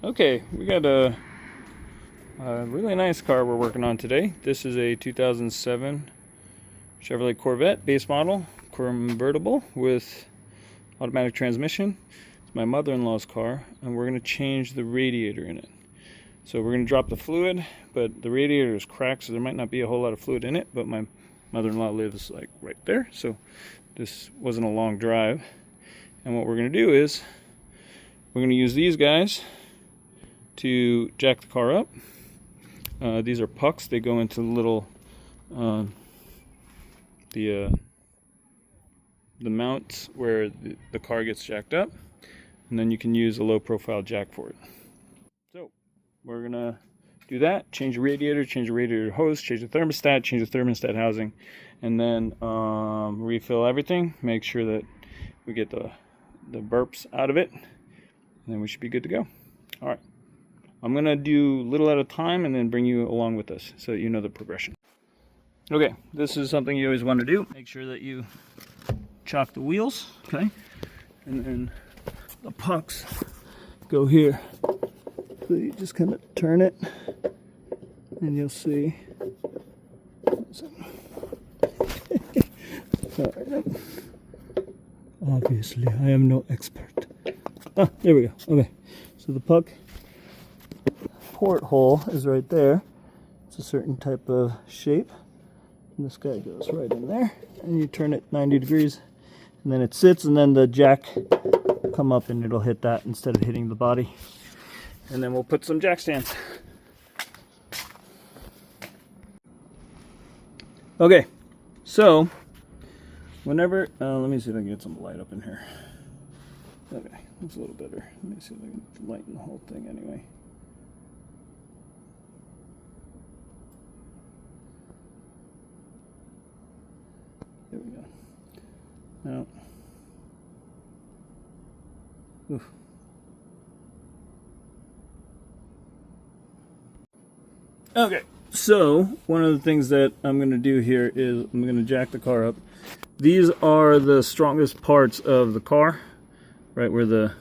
Okay, we got a really nice car we're working on today. This is a 2007 Chevrolet Corvette base model, convertible with automatic transmission. It's my mother-in-law's car, and we're going to change the radiator in it. So we're going to drop the fluid, but the radiator is cracked, so there might not be a whole lot of fluid in it, but my mother-in-law lives like right there, so this wasn't a long drive. And what we're going to do is we're going to use these guys to jack the car up. These are pucks. They go into little the mounts where the car gets jacked up, and then you can use a low profile jack for it. So we're gonna do that, change the radiator hose, change the thermostat housing, and then refill everything, make sure that we get the burps out of it, and then we should be good to go. All right, I'm gonna do little at a time and then bring you along with us so that you know the progression. Okay, this is something you always want to do. Make sure that you chock the wheels, okay? And then the pucks go here. So you just kind of turn it and you'll see. Obviously, I am no expert. Ah, there we go. Okay, so the puck porthole is right there. It's a certain type of shape. And this guy goes right in there, and you turn it 90 degrees, and then it sits, and then the jack will come up and it'll hit that instead of hitting the body. And then we'll put some jack stands. Okay, so whenever, let me see if I can get some light up in here. Okay, that's a little better. Let me see if I can lighten the whole thing anyway. There we go. Now, oof. Okay, so one of the things that I'm going to do here is I'm going to jack the car up. These are the strongest parts of the car, right where the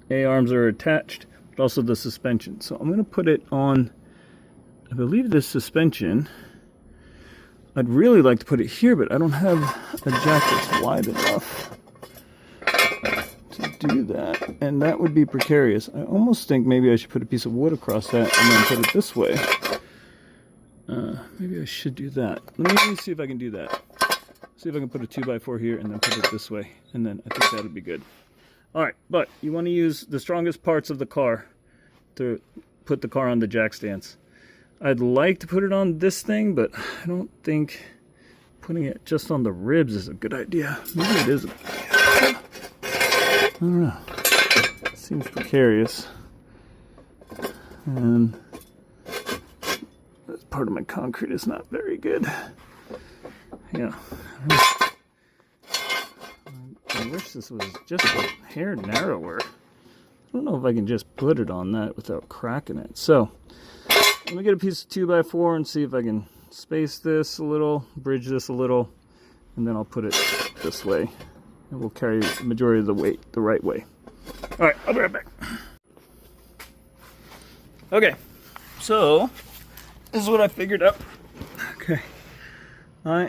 A-arms are attached, but also the suspension. So I'm going to put it on, I believe, this suspension. I'd really like to put it here, but I don't have a jack that's wide enough to do that, and that would be precarious. I almost think maybe I should put a piece of wood across that and then put it this way. Maybe I should do that. Let me see if I can do that. See if I can put a 2x4 here and then put it this way, and then I think that would be good. Alright, but you want to use the strongest parts of the car to put the car on the jack stands. I'd like to put it on this thing, but I don't think putting it just on the ribs is a good idea. Maybe it is a good idea. I don't know. It seems precarious. And this part of my concrete is not very good. Yeah. I wish this was just a hair narrower. I don't know if I can just put it on that without cracking it. So let me get a piece of 2x4 and see if I can space this a little, bridge this a little, and then I'll put it this way. And we'll carry the majority of the weight the right way. Alright, I'll be right back. Okay, so this is what I figured out. Okay, I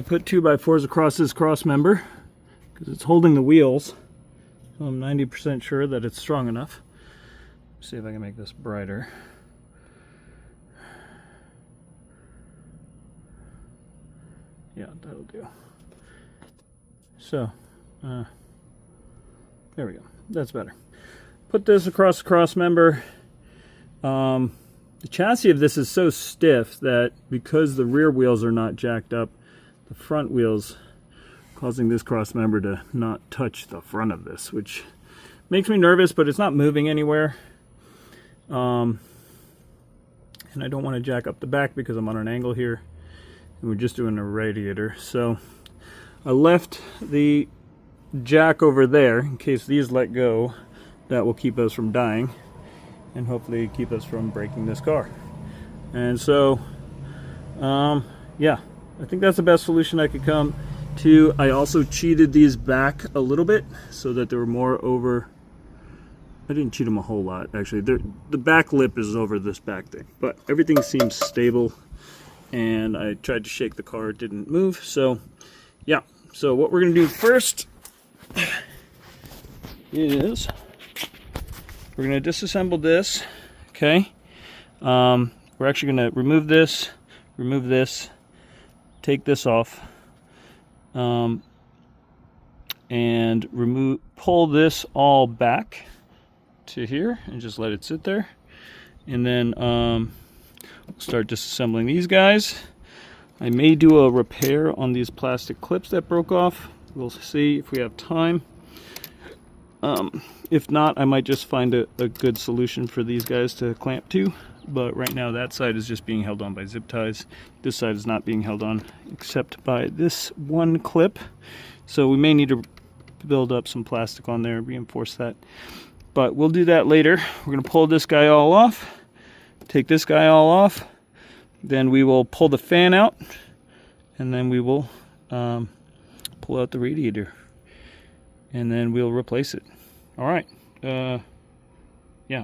put 2x4s across this cross member because it's holding the wheels. So I'm 90% sure that it's strong enough. See if I can make this brighter. Yeah, that'll do. So, there we go. That's better. Put this across the cross member. The chassis of this is so stiff that because the rear wheels are not jacked up, the front wheels causing this cross member to not touch the front of this, which makes me nervous, but it's not moving anywhere. And I don't want to jack up the back because I'm on an angle here, and we're just doing a radiator. So I left the jack over there in case these let go. That will keep us from dying and hopefully keep us from breaking this car. And so yeah, I think that's the best solution I could come to. I also cheated these back a little bit so that they were more over I didn't cheat them a whole lot, actually. The back lip is over this back thing, but everything seems stable, and I tried to shake the car, it didn't move. So yeah, so what we're gonna do first is we're gonna disassemble this. Okay, we're actually gonna remove this, take this off, and pull this all back to here and just let it sit there, and then start disassembling these guys. I may do a repair on these plastic clips that broke off. We'll see if we have time. If not, I might just find a good solution for these guys to clamp to, but right now that side is just being held on by zip ties. This side is not being held on except by this one clip, so we may need to build up some plastic on there and reinforce that, but we'll do that later. We're going to pull this guy all off, take this guy all off, then we will pull the fan out, and then we will pull out the radiator, and then we'll replace it. All right, yeah,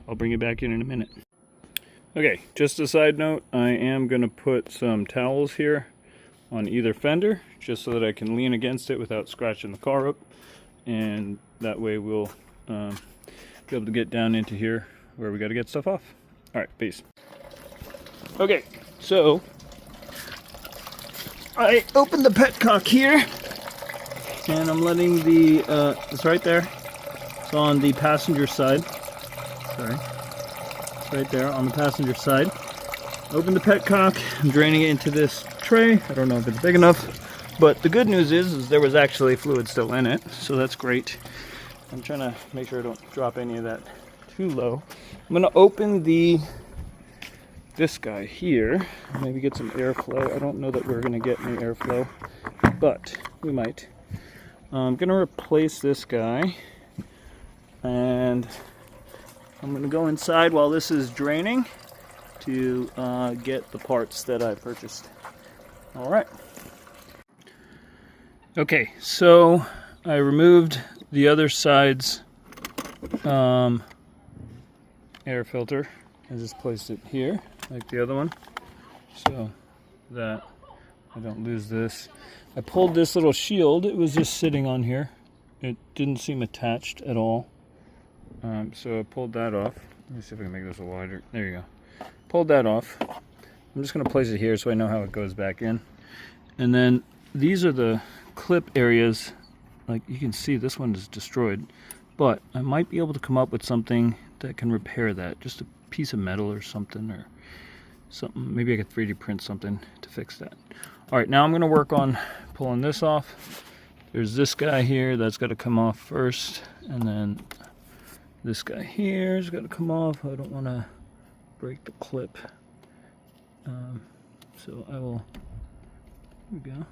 I'll bring it back in a minute. Okay, just a side note, I am going to put some towels here on either fender just so that I can lean against it without scratching the car up, and that way we'll be able to get down into here where we got to get stuff off. All right, peace. Okay, so I opened the petcock here, and I'm letting the it's right there. It's on the passenger side. Sorry, it's right there on the passenger side. Open the petcock. I'm draining it into this tray. I don't know if it's big enough, but the good news is there was actually fluid still in it, so that's great. I'm trying to make sure I don't drop any of that too low. I'm going to open this guy here, maybe get some airflow. I don't know that we're going to get any airflow, but we might. I'm going to replace this guy, and I'm going to go inside while this is draining to get the parts that I purchased. All right. Okay, so I removed the other side's air filter. I just placed it here, like the other one, so that I don't lose this. I pulled this little shield. It was just sitting on here. It didn't seem attached at all. So I pulled that off. Let me see if I can make this a little wider. There you go. Pulled that off. I'm just going to place it here so I know how it goes back in. And then these are the clip areas. Like you can see, this one is destroyed, but I might be able to come up with something that can repair that. Just a piece of metal or something, maybe I could 3D print something to fix that. All right, now I'm going to work on pulling this off. There's this guy here that's got to come off first, and then this guy here has got to come off. I don't want to break the clip, so I will. There we go.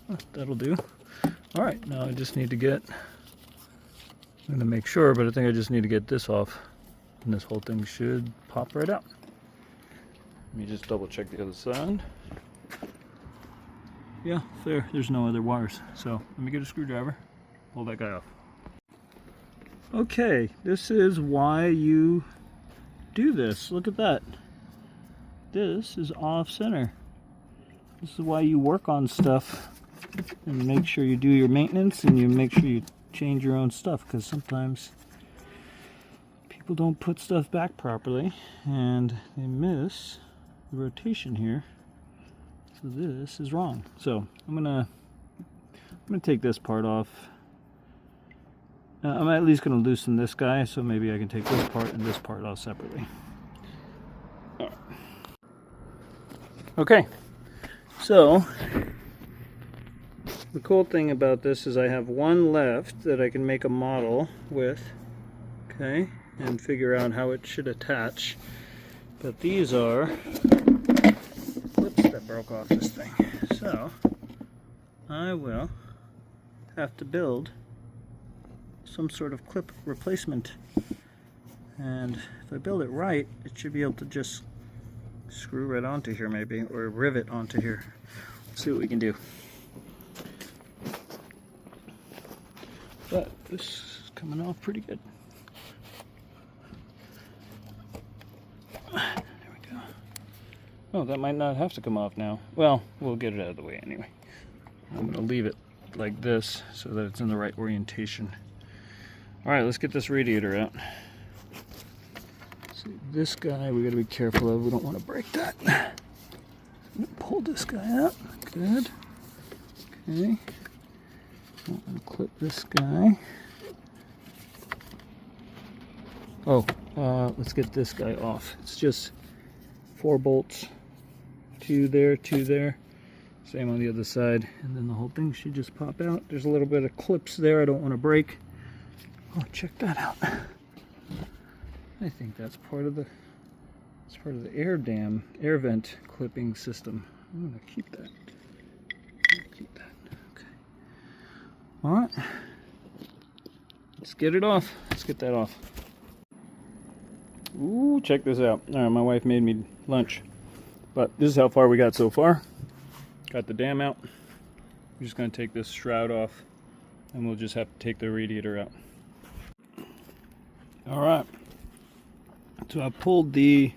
Oh, that'll do. All right, now I just need to get. I'm going to make sure, but I think I just need to get this off, and this whole thing should pop right out. Let me just double check the other side. Yeah, there's no other wires. So let me get a screwdriver, pull that guy off. Okay, this is why you do this. Look at that. This is off center. This is why you work on stuff and make sure you do your maintenance, and you make sure you change your own stuff, because sometimes people don't put stuff back properly and they miss the rotation here. So this is wrong. So I'm gonna take this part off. I'm at least gonna loosen this guy, so maybe I can take this part and this part off separately. All right. Okay, so the cool thing about this is I have one left that I can make a model with, okay, and figure out how it should attach. But these are clips that broke off this thing. So I will have to build some sort of clip replacement. And if I build it right, it should be able to just screw right onto here maybe, or rivet onto here. Let's see what we can do. But this is coming off pretty good. Oh, that might not have to come off now. Well, we'll get it out of the way anyway. I'm going to leave it like this so that it's in the right orientation. Alright, let's get this radiator out. See, this guy we got to be careful of. We don't want to break that. I'm going to pull this guy out. Good. Okay. I'm going to clip this guy. Oh, let's get this guy off. It's just 4 bolts. 2 there, 2 there. Same on the other side. And then the whole thing should just pop out. There's a little bit of clips there I don't want to break. Oh, check that out. I think that's part of the air dam, air vent clipping system. I'm going to keep that. Okay. All right. Let's get it off. Let's get that off. Ooh, check this out. All right, my wife made me lunch. But this is how far we got so far. Got the dam out. We're just going to take this shroud off, and we'll just have to take the radiator out. All right. So I pulled the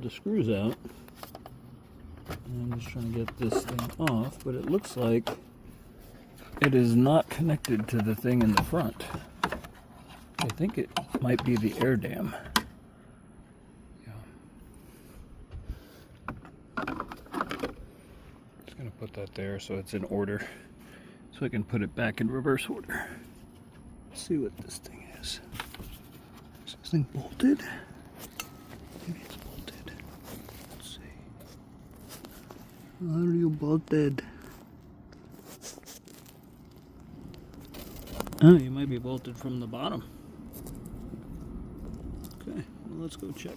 screws out. And I'm just trying to get this thing off, but it looks like it is not connected to the thing in the front. I think it might be the air dam. Just gonna put that there so it's in order, so I can put it back in reverse order. Let's see what this thing is. Is this thing bolted? Maybe it's bolted. Let's see. Are you bolted? Oh, you might be bolted from the bottom. Okay, well, let's go check.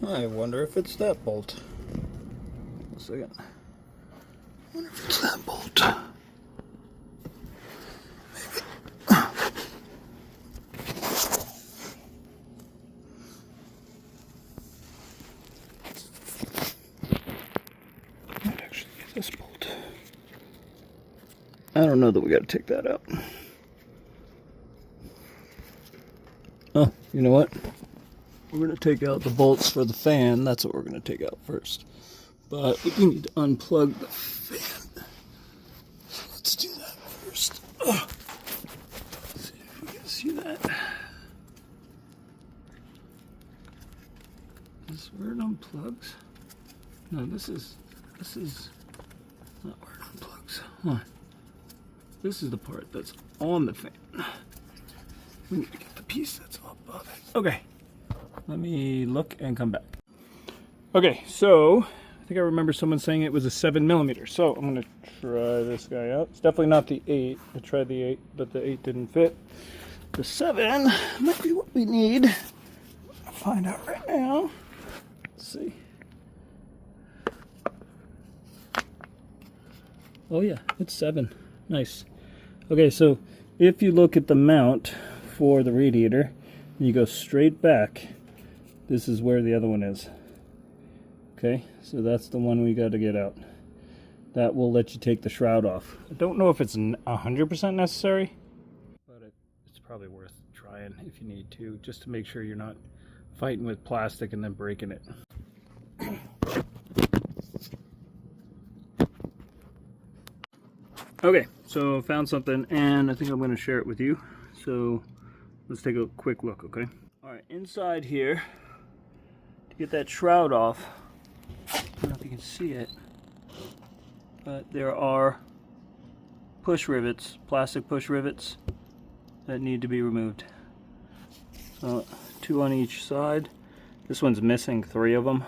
I wonder if it's that bolt. A second. I wonder if it's that bolt. Might actually be this bolt. I don't know that we got to take that out. Oh, you know what? We're going to take out the bolts for the fan. That's what we're going to take out first. But we need to unplug the fan. So let's do that first. Oh. Let's see if we can see that. Is this where it unplugs? No, this is not where it unplugs. Huh. This is the part that's on the fan. We need to get the piece that's above it. Okay. Let me look and come back. Okay, so I think I remember someone saying it was a 7mm. So I'm going to try this guy out. It's definitely not the 8. I tried the 8, but the 8 didn't fit. The 7 might be what we need. I'll find out right now. Let's see. Oh yeah, it's 7. Nice. Okay, so if you look at the mount for the radiator, and you go straight back, this is where the other one is. Okay, so that's the one we got to get out. That will let you take the shroud off. I don't know if it's 100% necessary, but it's probably worth trying if you need to, just to make sure you're not fighting with plastic and then breaking it. Okay, so I found something, and I think I'm going to share it with you. So let's take a quick look, okay? All right, inside here, to get that shroud off, I don't know if you can see it, but there are push rivets, plastic push rivets that need to be removed. So 2 on each side. This one's missing 3 of them,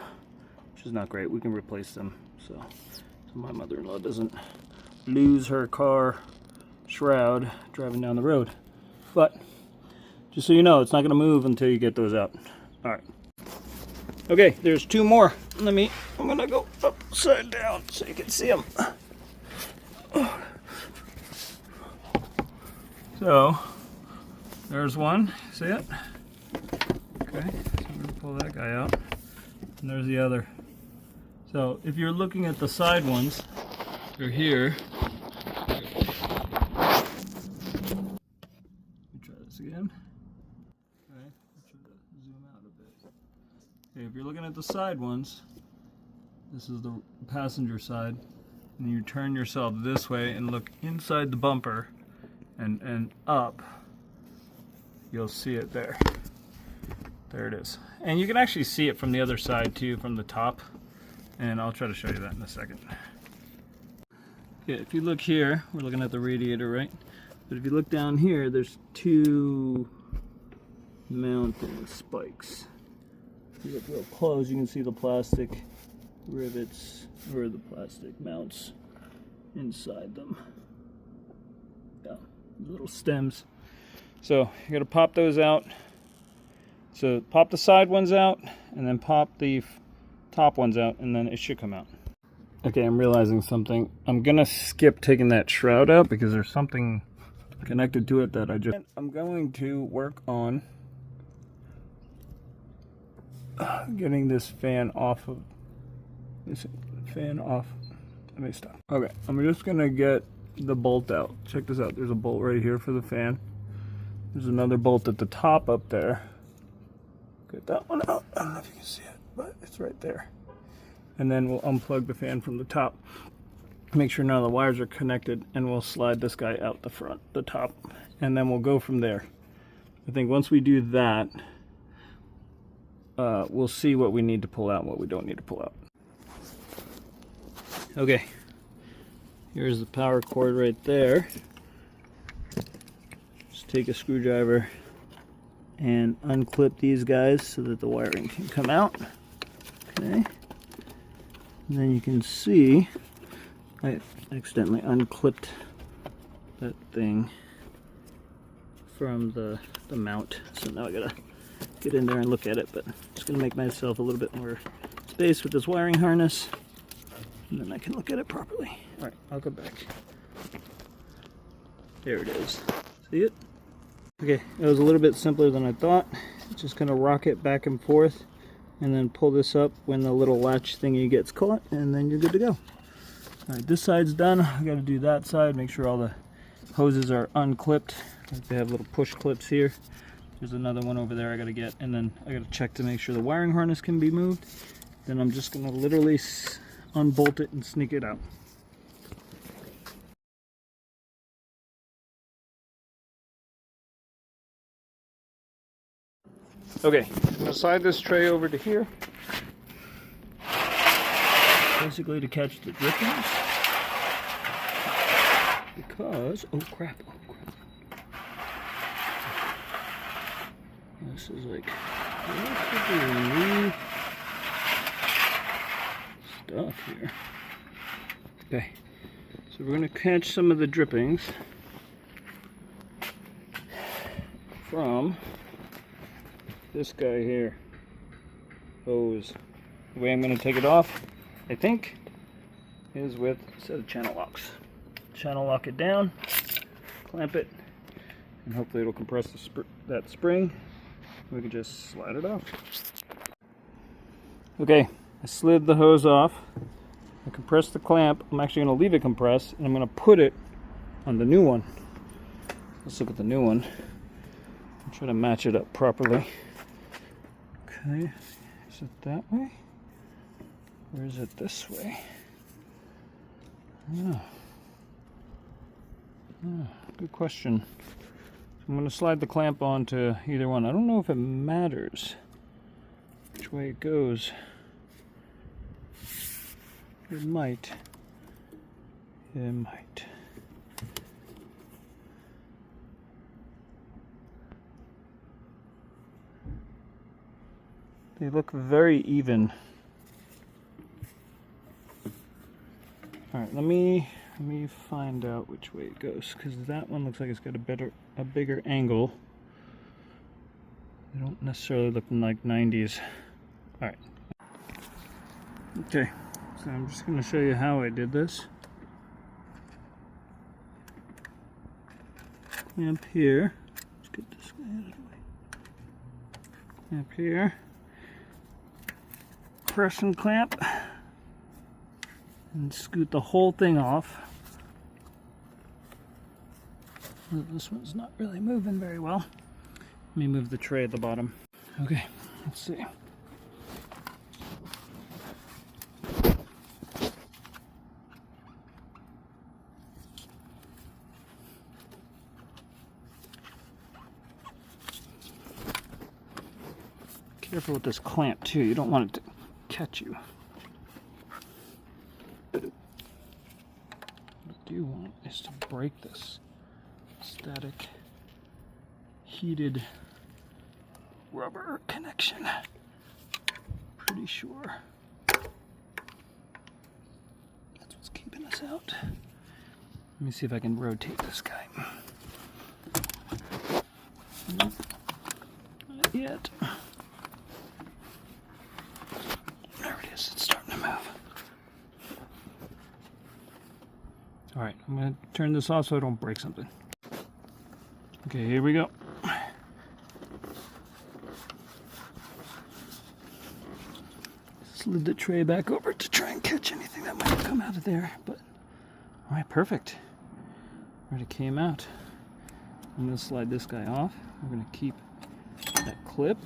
which is not great. We can replace them so my mother-in-law doesn't lose her car shroud driving down the road. But just so you know, it's not going to move until you get those out. All right. Okay, there's 2 more. I'm going to go upside down so you can see them. So there's one. See it? Okay, so I'm going to pull that guy out. And there's the other. So if you're looking at the side ones, they're here. Let me try this again. Okay, if you're looking at the side ones, this is the passenger side, and you turn yourself this way and look inside the bumper and up, you'll see it there. There it is. And you can actually see it from the other side too, from the top, and I'll try to show you that in a second. Okay, if you look here, we're looking at the radiator, right? But if you look down here, there's two mounting spikes. If you look real close, you can see the plastic rivets, or the plastic mounts inside them. Yeah, little stems. So you gotta pop those out. So pop the side ones out, and then pop the top ones out, and then it should come out. Okay, I'm realizing something. I'm gonna skip taking that shroud out because there's something connected to it that I'm going to work on getting this fan off of this fan off. Let me stop. Okay, I'm just gonna get the bolt out. Check this out. There's a bolt right here for the fan. There's another bolt at the top up there. Get that one out. I don't know if you can see it, but it's right there. And then we'll unplug the fan from the top. Make sure none of the wires are connected, and we'll slide this guy out the front, the top, and then we'll go from there. I think once we do that, we'll see what we need to pull out and what we don't need to pull out. Okay, here's the power cord right there. Just take a screwdriver and unclip these guys so that the wiring can come out. Okay, and then you can see I accidentally unclipped that thing from the mount, so now I gotta get in there and look at it, but I'm just gonna make myself a little bit more space with this wiring harness, and then I can look at it properly. All right, I'll go back. There it is. See it? Okay, it was a little bit simpler than I thought. Just gonna rock it back and forth, and then pull this up when the little latch thingy gets caught, and then you're good to go. All right, this side's done. I got to do that side. Make sure all the hoses are unclipped. They have little push clips here. There's another one over there I got to get, and then I got to check to make sure the wiring harness can be moved. Then I'm just going to literally unbolt it and sneak it out. Okay, I'm going to slide this tray over to here. Basically to catch the drippings, because oh crap, this is like new stuff here. Okay, so we're going to catch some of the drippings from this guy here, hose. The way I'm going to take it off, I think, is with a set of channel locks. Channel lock it down, clamp it, and hopefully it'll compress that spring. We can just slide it off. Okay, I slid the hose off. I compressed the clamp. I'm actually going to leave it compressed, and I'm going to put it on the new one. Let's look at the new one. I'll try to match it up properly. Okay, is it that way? Or is it this way? Oh. Oh, good question. So I'm going to slide the clamp onto either one. I don't know if it matters which way it goes. It might. It might. They look very even. All right, let me find out which way it goes, because that one looks like it's got a bigger angle. They don't necessarily look like 90s. All right. Okay, so I'm just going to show you how I did this. Clamp here. Let's get this guy out of the way. Clamp here. Press and clamp. And scoot the whole thing off. This one's not really moving very well. Let me move the tray at the bottom. Okay, let's see. Careful with this clamp too, you don't want it to catch you. What I do want is to break this static heated rubber connection. Pretty sure that's what's keeping us out. Let me see if I can rotate this guy. Nope. Not yet. There it is, it's starting to move. Alright, I'm going to turn this off so I don't break something. Okay, here we go. Slid the tray back over to try and catch anything that might come out of there, but alright, perfect. Already came out. I'm going to slide this guy off. We're going to keep that clip.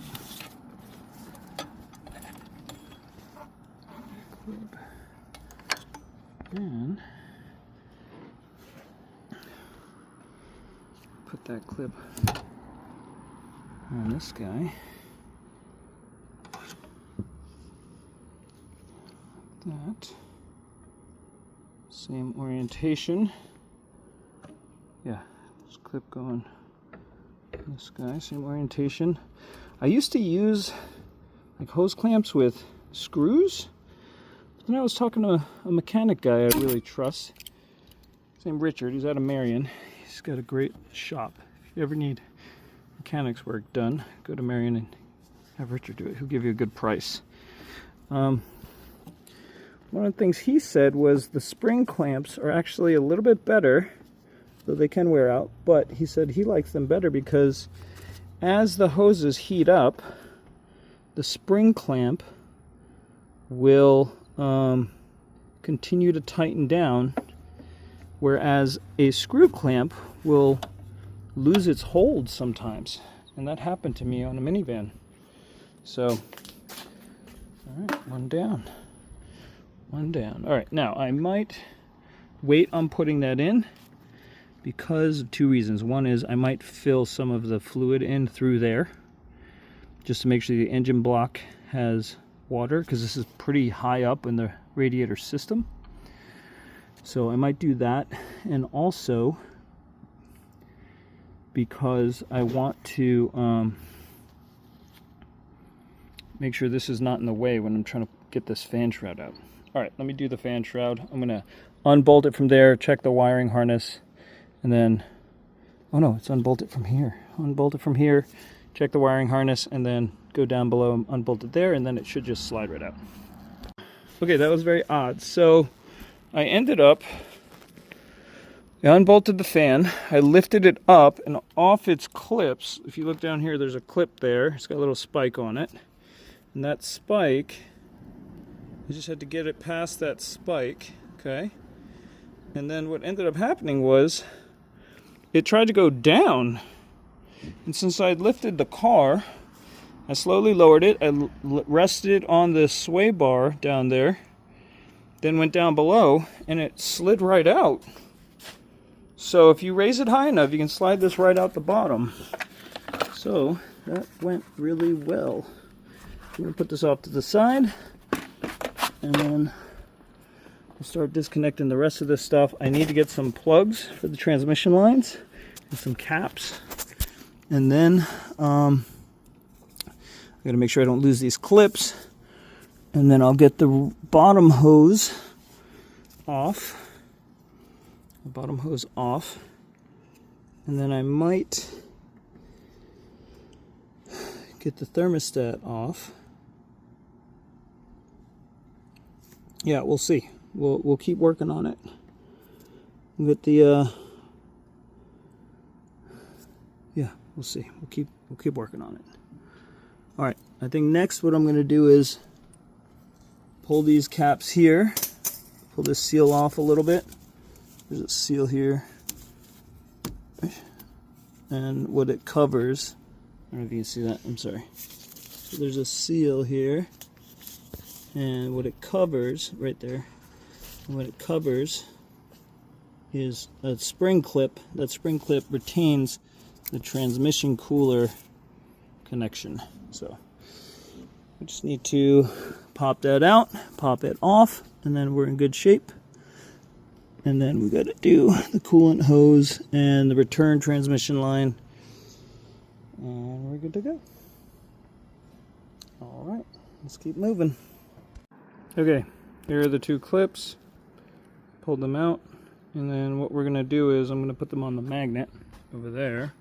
And put that clip on this guy. That same orientation. Yeah, this clip going on this guy, same orientation. I used to use like hose clamps with screws. But then I was talking to a mechanic guy I really trust. His name Richard, he's out of Marion. He's got a great shop. If you ever need mechanics work done, go to Marion and have Richard do it. He'll give you a good price. One of the things he said was the spring clamps are actually a little bit better, though they can wear out, but he said he likes them better because as the hoses heat up, the spring clamp will continue to tighten down, whereas a screw clamp will lose its hold sometimes. And that happened to me on a minivan. So, all right, one down. One down. All right, now I might wait on putting that in because of two reasons. One is I might fill some of the fluid in through there just to make sure the engine block has water, because this is pretty high up in the radiator system. So I might do that, and also because I want to make sure this is not in the way when I'm trying to get this fan shroud out. All right, let me do the fan shroud. I'm gonna unbolt it from there, check the wiring harness, and then, oh no, it's unbolted from here. Unbolt it from here, check the wiring harness, and then go down below and unbolt it there, and then it should just slide right out. Okay, that was very odd. So I ended up, I unbolted the fan, I lifted it up, and off its clips, if you look down here, there's a clip there. It's got a little spike on it. And that spike, I just had to get it past that spike, okay? And then what ended up happening was it tried to go down. And since I had lifted the car, I slowly lowered it. I rested it on the sway bar down there, then went down below, and it slid right out. So if you raise it high enough, you can slide this right out the bottom. So that went really well. I'm going to put this off to the side, and then I'll start disconnecting the rest of this stuff. I need to get some plugs for the transmission lines and some caps. And then I got to make sure I don't lose these clips. And then I'll get the bottom hose off. The bottom hose off. And then I might get the thermostat off. Yeah, we'll see. We'll keep working on it. We'll get the yeah, we'll see. We'll keep working on it. All right. I think next what I'm going to do is pull these caps here, pull this seal off a little bit. There's a seal here, and what it covers, I don't know if you can see that, I'm sorry. So there's a seal here, and what it covers, right there, and what it covers is a spring clip. That spring clip retains the transmission cooler connection. So We just need to pop that out, pop it off, and then we're in good shape. And then we got to do the coolant hose and the return transmission line, and we're good to go. All right, let's keep moving. Okay, here are the two clips. Pulled them out, and then what we're going to do is I'm going to put them on the magnet over there,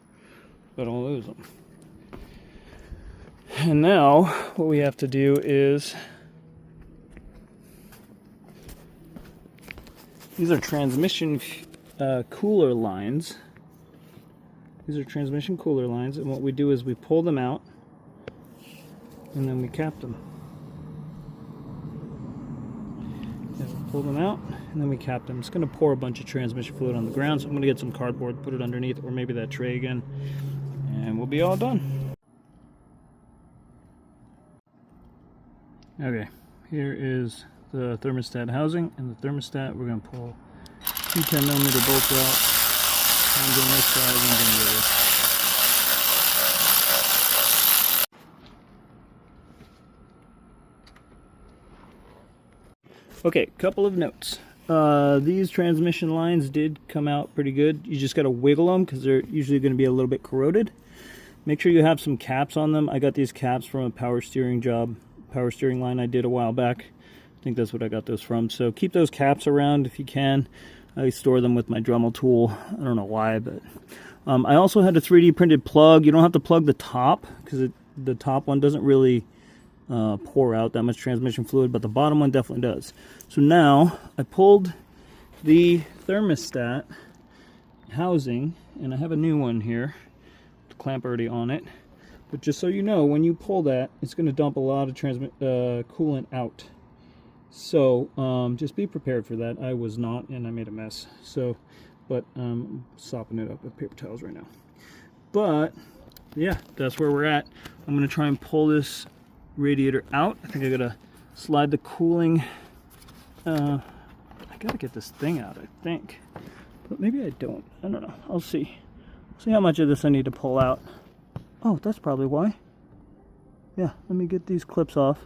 so I don't lose them. And now what we have to do is, these are transmission cooler lines. These are transmission cooler lines, and what we do is we pull them out and then we cap them. And we pull them out and then we cap them. It's going to pour a bunch of transmission fluid on the ground, so I'm going to get some cardboard, put it underneath, or maybe that tray again, and we'll be all done. Okay, here is the thermostat housing, and the thermostat, we're going to pull two 10mm bolts out. One's on this side, one's on the other. Okay, couple of notes. These transmission lines did come out pretty good. You just got to wiggle them because they're usually going to be a little bit corroded. Make sure you have some caps on them. I got these caps from a power steering line I did a while back. I think that's what I got those from. So keep those caps around if you can. I store them with my Dremel tool. I don't know why, but I also had a 3D printed plug. You don't have to plug the top because the top one doesn't really pour out that much transmission fluid, but the bottom one definitely does. So now I pulled the thermostat housing, and I have a new one here. The clamp already on it. But just so you know, when you pull that, it's going to dump a lot of coolant out. So just be prepared for that. I was not, and I made a mess. So, but I'm sopping it up with paper towels right now. But yeah, that's where we're at. I'm going to try and pull this radiator out. I think I got to slide the cooling. I got to get this thing out, I think. But maybe I don't. I don't know. I'll see. See how much of this I need to pull out. Oh, that's probably why. Yeah, let me get these clips off,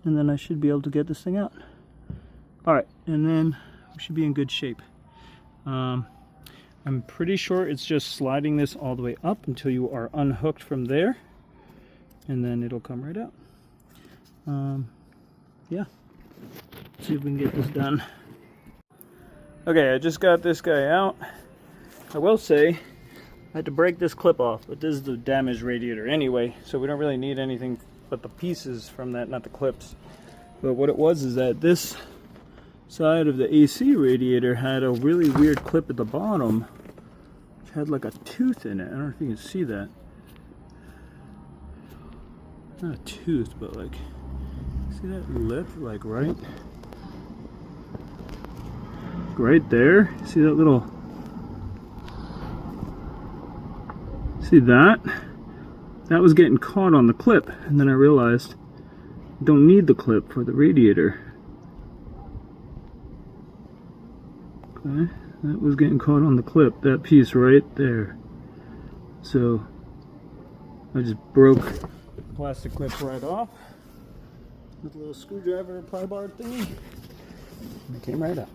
and then I should be able to get this thing out. Alright, and then we should be in good shape. I'm pretty sure it's just sliding this all the way up until you are unhooked from there, and then it'll come right out. Yeah, let's see if we can get this done. Okay, I just got this guy out. I will say, I had to break this clip off, but this is the damaged radiator anyway, so we don't really need anything but the pieces from that, not the clips. But what it was is that this side of the AC radiator had a really weird clip at the bottom, which had like a tooth in it. I don't know if you can see that. Not a tooth, but like, see that lip, like right there? See that little... See that? That was getting caught on the clip, and then I realized I don't need the clip for the radiator. Okay, that was getting caught on the clip, that piece right there. So I just broke the plastic clip right off with a little screwdriver pry bar thingy, and it came right out.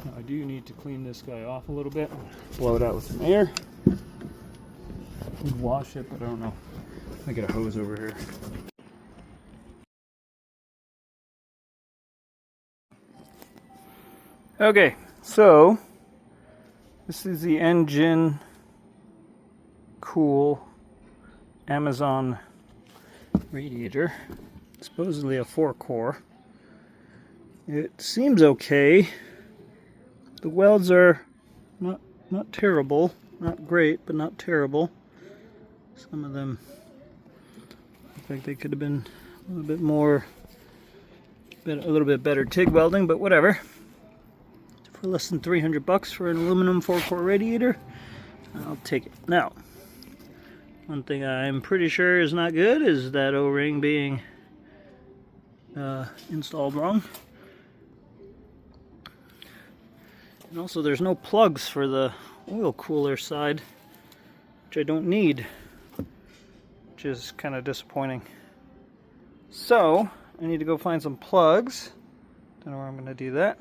Now I do need to clean this guy off a little bit, blow it out with some air. Would wash it, but I don't know. I get a hose over here. Okay, so this is the engine cool Amazon radiator. Supposedly a 4-core. It seems okay. The welds are not terrible, not great, but not terrible. Some of them look like they could have been a little bit more, a little bit better TIG welding, but whatever. For less than $300 for an aluminum 4-core radiator, I'll take it. Now, one thing I'm pretty sure is not good is that O-ring being installed wrong. And also there's no plugs for the oil cooler side, which I don't need, which is kind of disappointing. So I need to go find some plugs. Don't know where I'm going to do that.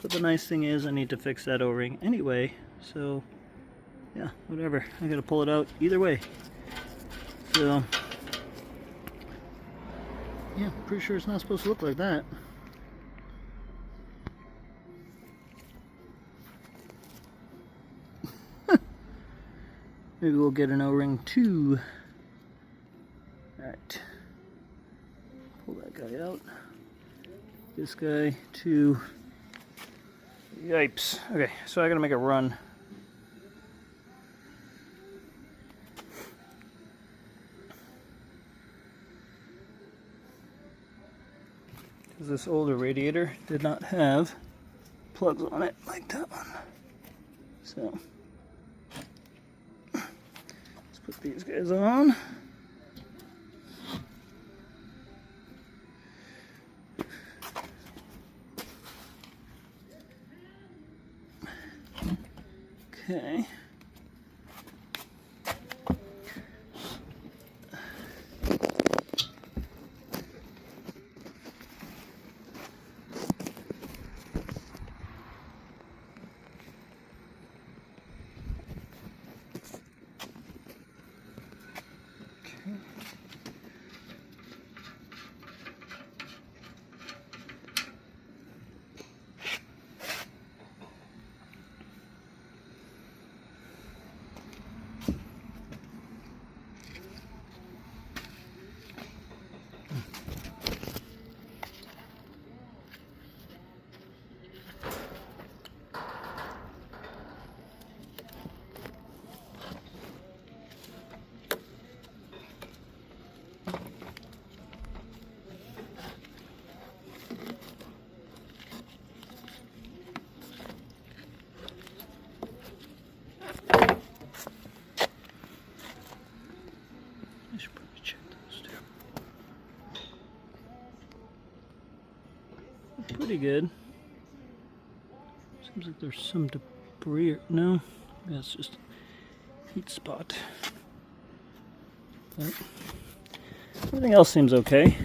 But the nice thing is I need to fix that O-ring anyway. So yeah, whatever. I got to pull it out either way. So yeah, pretty sure it's not supposed to look like that. Maybe we'll get an O-ring too. Alright. Pull that guy out. This guy too. Yipes. Okay, so I gotta make a run. Because this older radiator did not have plugs on it like that one. So let's put these guys on. Okay. Pretty good. Seems like there's some debris. No, that's just a heat spot. But everything else seems okay.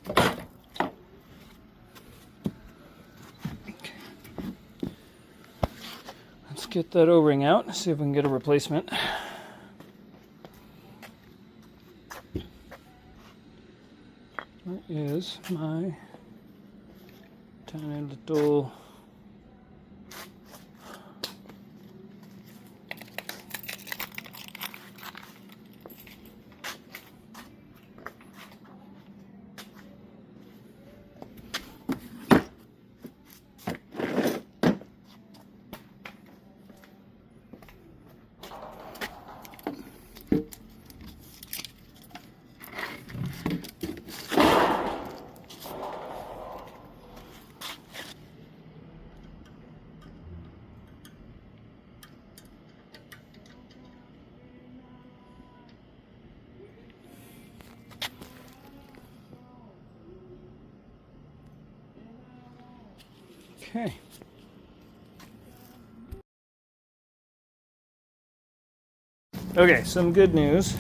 Okay. Let's get that O-ring out. See if we can get a replacement. Where is my tiny little okay. Okay, some good news.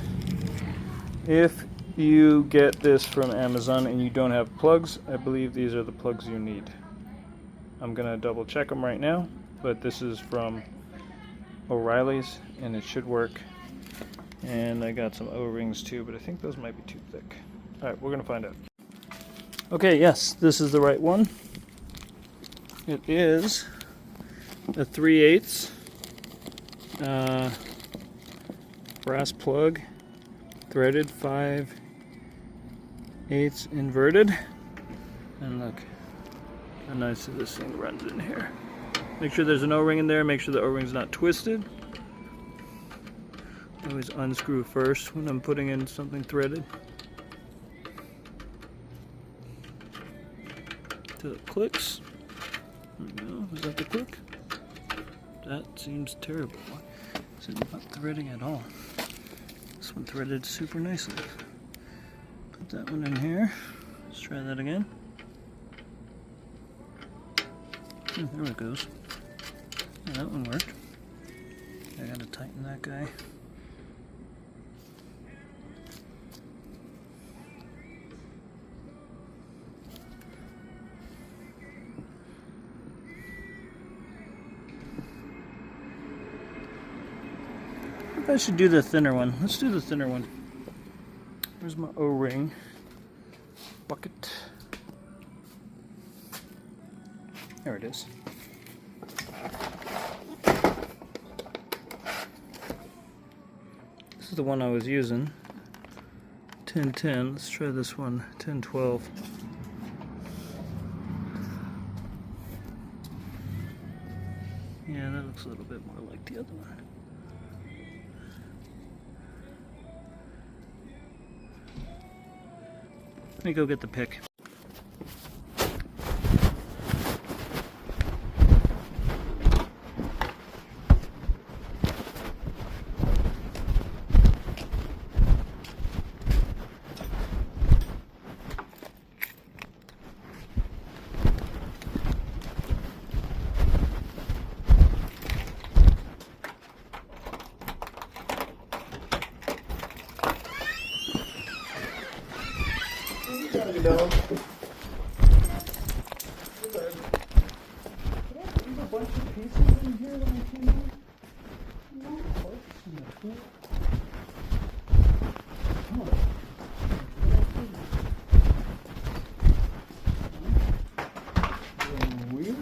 If you get this from Amazon and you don't have plugs, I believe these are the plugs you need. I'm gonna double check them right now, but this is from O'Reilly's and it should work. And I got some O-rings too, but I think those might be too thick. Alright, we're gonna find out. Okay, yes, this is the right one. It is a 3/8 brass plug, threaded 5/8 inverted. And look how nice this thing runs in here. Make sure there's an O-ring in there, make sure the O-ring's not twisted. I always unscrew first when I'm putting in something threaded. Till it clicks. No, is that the click? That seems terrible. It's not threading at all. This one threaded super nicely. Put that one in here. Let's try that again. Oh, there it goes. Yeah, that one worked. I gotta tighten that guy. I should do the thinner one. Let's do the thinner one. Where's my O-ring? Bucket. There it is. This is the one I was using. 1010. Let's try this one. 1012. Yeah, that looks a little bit more like the other one. Let me go get the pick. You know. There's a bunch of pieces in here that I came out. No parts in the tool. Come on. Weird.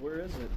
Where is it?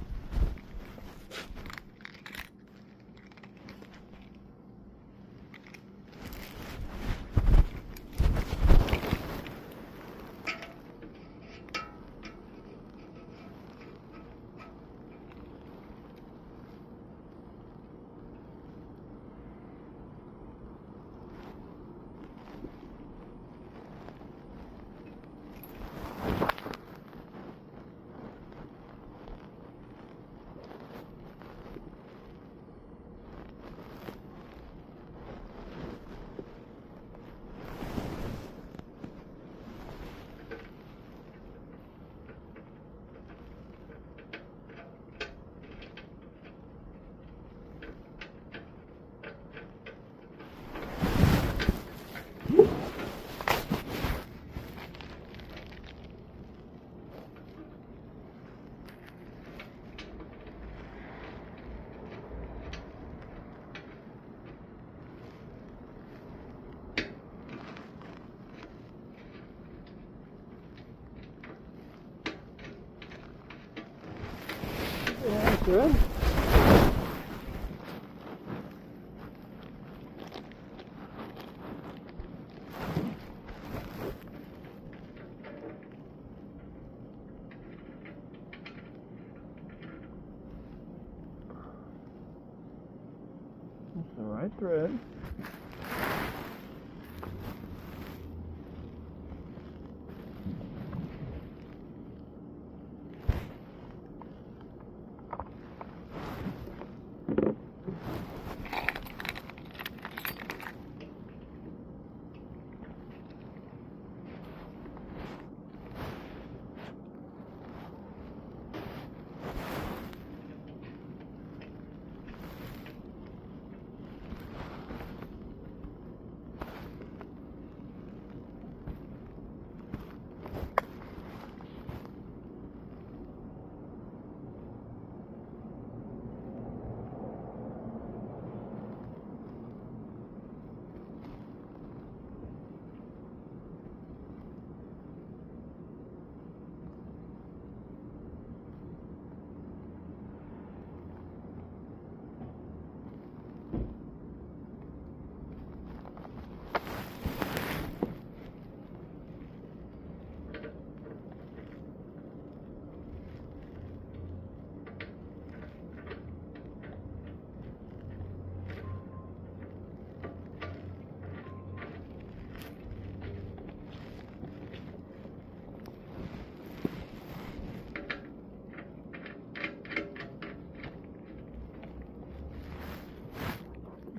Yeah, good. That's the right thread.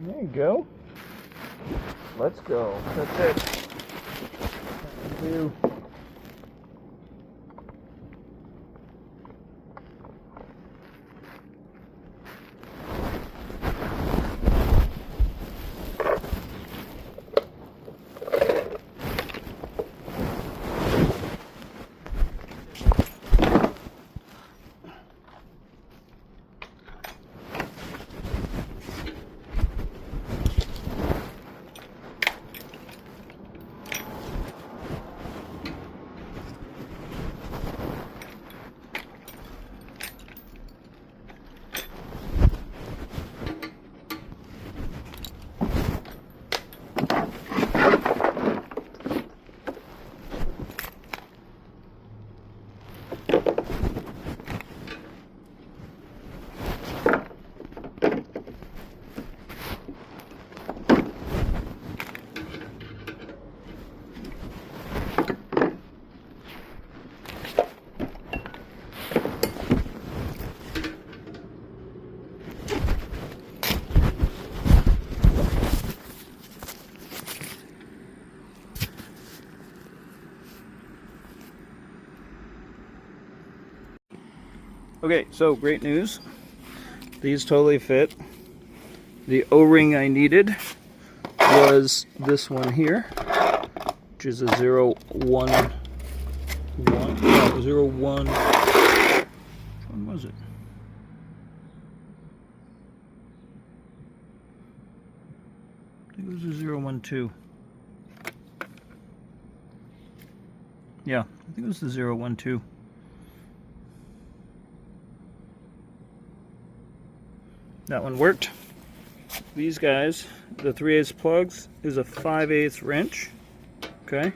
There you go. Let's go. That's it. Thank you. Okay, so great news. These totally fit. The O-ring I needed was this one here, which is a 011. No, 01. Which one was it? I think it was a 012. Yeah, I think it was the 012. That one worked. These guys, the 3/8 plugs, is a 5/8 wrench. Okay,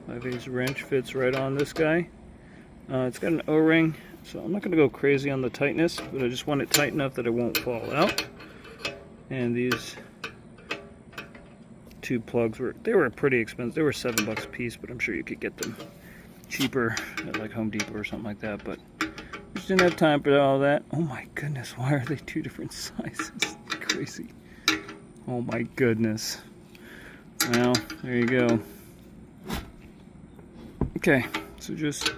5/8 wrench fits right on this guy. It's got an O-ring, so I'm not going to go crazy on the tightness, but I just want it tight enough that it won't fall out. And these two plugs were pretty expensive. They were $7 a piece, but I'm sure you could get them cheaper at like Home Depot or something like that. But just didn't have time for all that. Oh my goodness, why are they two different sizes? Crazy. Oh my goodness. Well, there you go. Okay, so just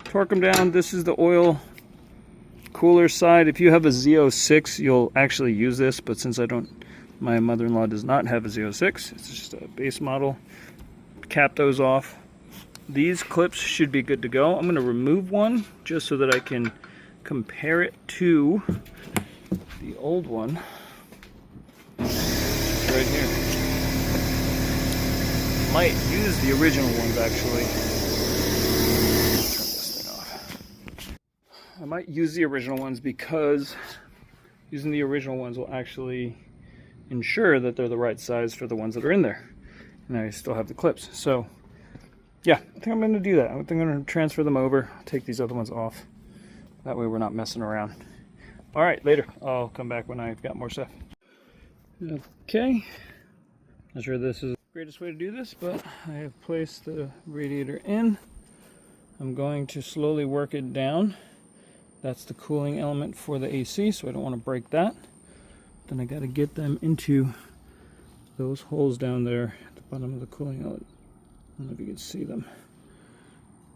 torque them down. This is the oil cooler side. If you have a Z06, you'll actually use this, but since my mother-in-law does not have a Z06, it's just a base model. Cap those off. These clips should be good to go. I'm going to remove one just so that I can compare it to the old one. Right here. Might use the original ones actually. Turn this thing off. I might use the original ones because using the original ones will actually ensure that they're the right size for the ones that are in there. And I still have the clips. So yeah, I think I'm going to do that. I think I'm going to transfer them over, take these other ones off. That way we're not messing around. All right, later. I'll come back when I've got more stuff. Okay. Not sure this is the greatest way to do this, but I have placed the radiator in. I'm going to slowly work it down. That's the cooling element for the AC, so I don't want to break that. Then I got to get them into those holes down there at the bottom of the cooling element. I don't know if you can see them,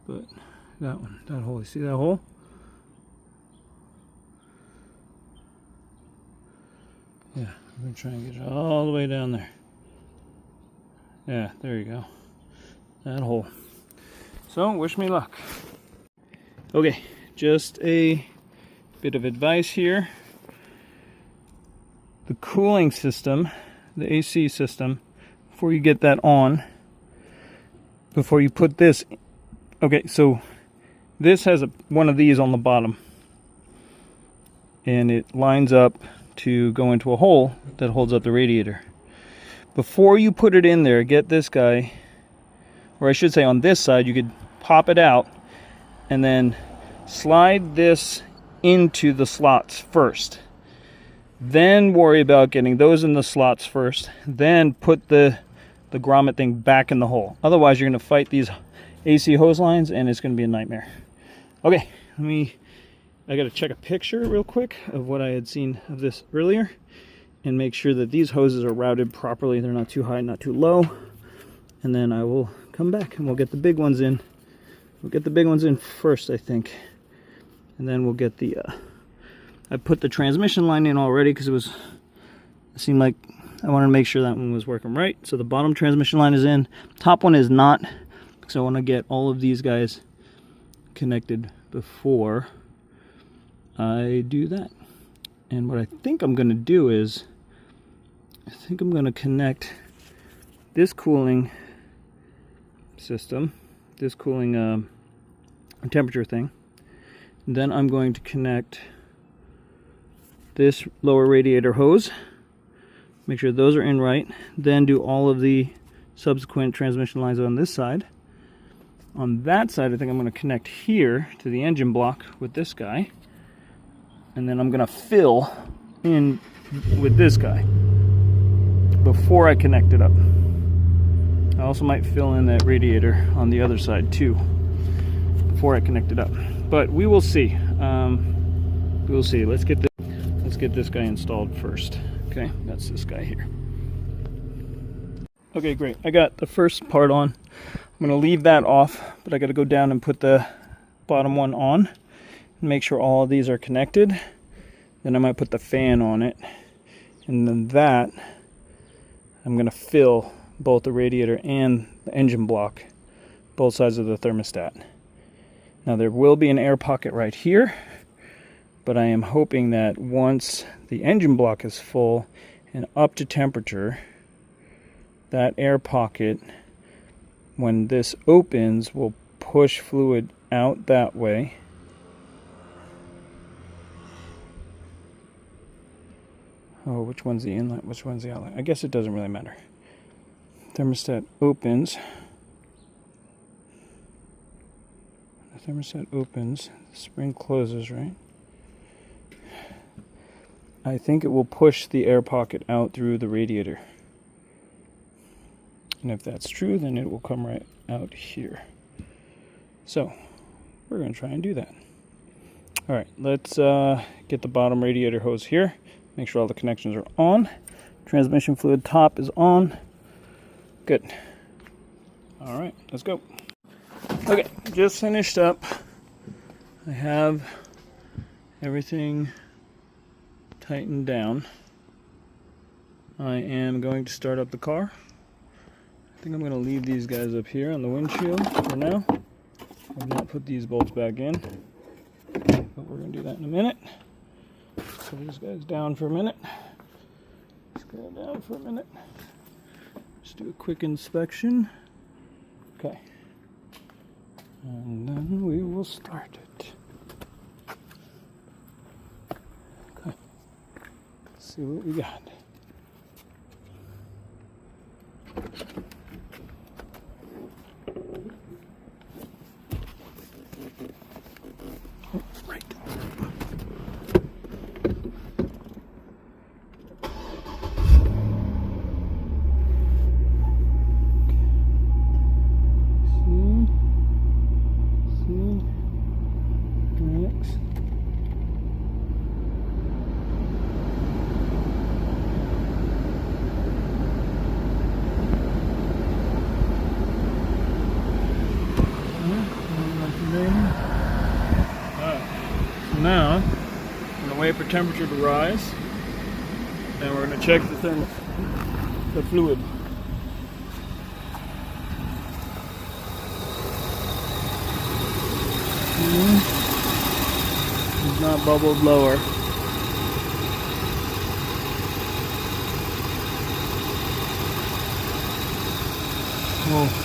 but that one, that hole, you see that hole? Yeah, I'm going to try and get it all the way down there. Yeah, there you go. That hole. So, wish me luck. Okay, just a bit of advice here. The cooling system, the AC system, before you get that on, before you put this, okay, so this has one of these on the bottom, and it lines up to go into a hole that holds up the radiator. Before you put it in there, get this guy, or I should say on this side, you could pop it out and then slide this into the slots first. Then worry about getting those in the slots first, then put the grommet thing back in the hole. Otherwise, you're going to fight these AC hose lines, and it's going to be a nightmare. Okay, I got to check a picture real quick of what I had seen of this earlier. and make sure that these hoses are routed properly. They're not too high, not too low. And then I will come back and we'll get the big ones in. We'll get the big ones in first, I think. And then we'll get the, I put the transmission line in already because it seemed like I wanted to make sure that one was working right. So the bottom transmission line is in. Top one is not, because I want to get all of these guys connected before I do that. And what I think I'm going to do is, I think I'm going to connect this cooling system, this cooling temperature thing. And then I'm going to connect this lower radiator hose, make sure those are in right, then do all of the subsequent transmission lines on this side. On that side, I think I'm going to connect here to the engine block with this guy, and then I'm going to fill in with this guy before I connect it up. I also might fill in that radiator on the other side too before I connect it up, but we will see. We will see. Let's get this guy installed first. Okay, that's this guy here. Okay, great. I got the first part on. I'm going to leave that off, but I got to go down and put the bottom one on and make sure all of these are connected. Then I might put the fan on it, and then that I'm going to fill both the radiator and the engine block, both sides of the thermostat. Now there will be an air pocket right here, but I am hoping that once the engine block is full and up to temperature, that air pocket, when this opens, will push fluid out that way. Oh, which one's the inlet? Which one's the outlet? I guess it doesn't really matter. Thermostat opens. The thermostat opens. The spring closes, right? I think it will push the air pocket out through the radiator. And if that's true, then it will come right out here. So, we're going to try and do that. Alright, let's get the bottom radiator hose here. Make sure all the connections are on. Transmission fluid top is on. Good. Alright, let's go. Okay, just finished up. I have everything tightened down. I am going to start up the car. I think I'm going to leave these guys up here on the windshield for now. I've not put these bolts back in, but we're going to do that in a minute. So these guys down for a minute. This guy down for a minute. Just do a quick inspection. Okay. And then we will start it. Okay. Let's see what we got. Right. Now, I'm going to wait for temperature to rise, and we're going to check the fluid. It's not bubbled lower. Oh.